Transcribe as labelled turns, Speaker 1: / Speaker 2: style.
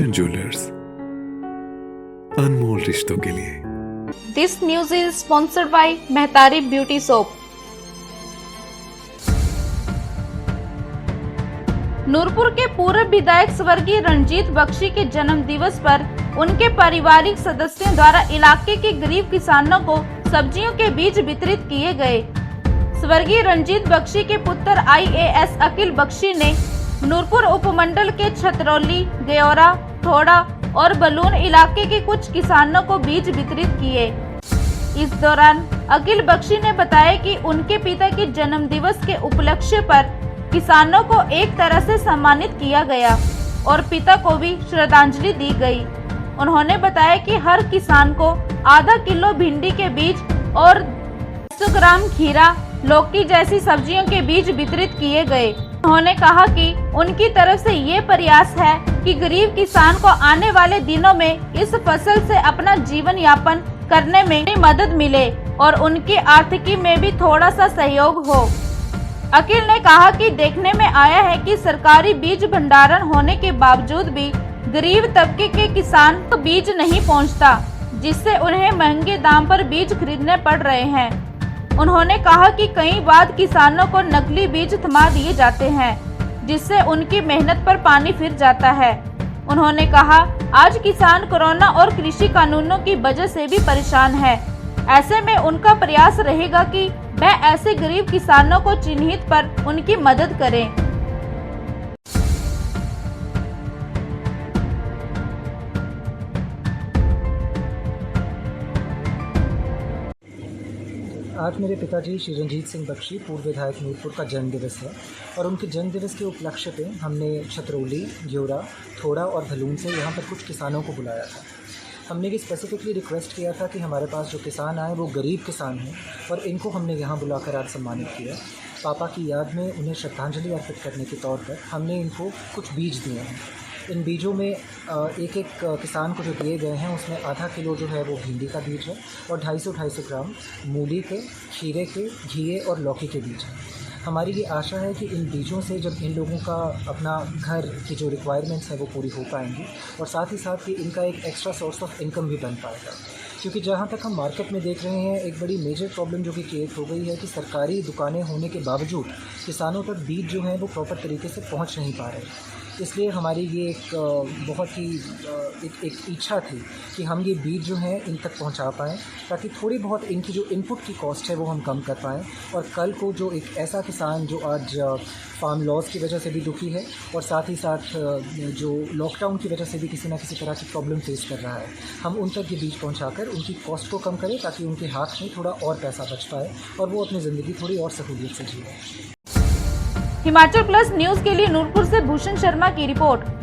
Speaker 1: Fashion jewellers, अनमोल रिश्तों के लिए।
Speaker 2: This news is sponsored by Mehtari beauty soap. Noorpur के पूर्व विधायक स्वर्गीय रणजीत बख्शी के जन्म दिवस पर उनके पारिवारिक सदस्यों द्वारा इलाके के गरीब किसानों को सब्जियों के बीज वितरित किए गए। स्वर्गीय रणजीत बख्शी के पुत्र IAS अखिल बख्शी ने नूरपुर उपमंडल के छतरौली, गयोरा, थोड़ा और बलून इलाके के कुछ किसानों को बीज वितरित किए। इस दौरान अखिल बख्शी ने बताया कि उनके पिता के जन्म दिवस के उपलक्ष्य पर किसानों को एक तरह से सम्मानित किया गया और पिता को भी श्रद्धांजलि दी गई। उन्होंने बताया कि हर किसान को आधा किलो भिंडी के बीज और 100 ग्राम खीरा, लौकी जैसी सब्जियों के बीज वितरित किए गए। उन्होंने कहा कि उनकी तरफ से ये प्रयास है कि गरीब किसान को आने वाले दिनों में इस फसल से अपना जीवन यापन करने में मदद मिले और उनकी आर्थिकी में भी थोड़ा सा सहयोग हो। अखिल ने कहा कि देखने में आया है कि सरकारी बीज भंडारण होने के बावजूद भी गरीब तबके के किसान को बीज नहीं पहुंचता, जिससे उन्हें महंगे दाम पर बीज खरीदने पड़ रहे हैं। उन्होंने कहा कि कई बार किसानों को नकली बीज थमा दिए जाते हैं, जिससे उनकी मेहनत पर पानी फिर जाता है। उन्होंने कहा, आज किसान कोरोना और कृषि कानूनों की वजह से भी परेशान है। ऐसे में उनका प्रयास रहेगा कि वह ऐसे गरीब किसानों को चिन्हित पर उनकी मदद करें।
Speaker 3: आज मेरे पिताजी श्री रणजीत सिंह बख्शी पूर्व विधायक नूरपुर का जन्म दिवस है और उनके जन्म दिवस के उपलक्ष्य पे हमने छतरौली, ग्योरा, थोड़ा और भलून से यहाँ पर कुछ किसानों को बुलाया था। हमने ये स्पेसिफिकली रिक्वेस्ट किया था कि हमारे पास जो किसान आए वो गरीब किसान हैं और इनको हमने यहाँ बुलाकर आज सम्मानित किया। पापा की याद में उन्हें श्रद्धांजलि अर्पित करने के तौर पर हमने इनको कुछ बीज दिए हैं। इन बीजों में एक एक किसान को जो दिए गए हैं उसमें आधा किलो जो है वो भिंडी का बीज है और 250-250 ग्राम मूली के, खीरे के, घिए और लौकी के बीज हैं। हमारी ये आशा है कि इन बीजों से जब इन लोगों का अपना घर की जो रिक्वायरमेंट्स है वो पूरी हो पाएंगी और साथ ही साथ कि इनका एक एक्स्ट्रा सोर्स ऑफ इनकम भी बन पाएगा। क्योंकि जहाँ तक हम मार्केट में देख रहे हैं एक बड़ी मेजर प्रॉब्लम जो कि क्रिएट हो गई है कि सरकारी दुकानें होने के बावजूद किसानों तक बीज जो हैं वो प्रॉपर तरीके से पहुँच नहीं पा रहे। इसलिए हमारी ये एक बहुत ही एक इच्छा थी कि हम ये बीज जो हैं इन तक पहुंचा पाएँ ताकि थोड़ी बहुत इनकी जो इनपुट की कॉस्ट है वो हम कम कर पाएँ और कल को जो एक ऐसा किसान जो आज फार्म लॉस की वजह से भी दुखी है और साथ ही साथ जो लॉकडाउन की वजह से भी किसी न किसी तरह की प्रॉब्लम फेस कर रहा है, हम उन तक ये बीज पहुँचाकर उनकी कॉस्ट को कम करें ताकि उनके हाथ में थोड़ा और पैसा बच पाए और वो अपनी ज़िंदगी थोड़ी और सहूलियत से जिए।
Speaker 2: हिमाचल प्लस न्यूज के लिए नूरपुर से भूषण शर्मा की रिपोर्ट।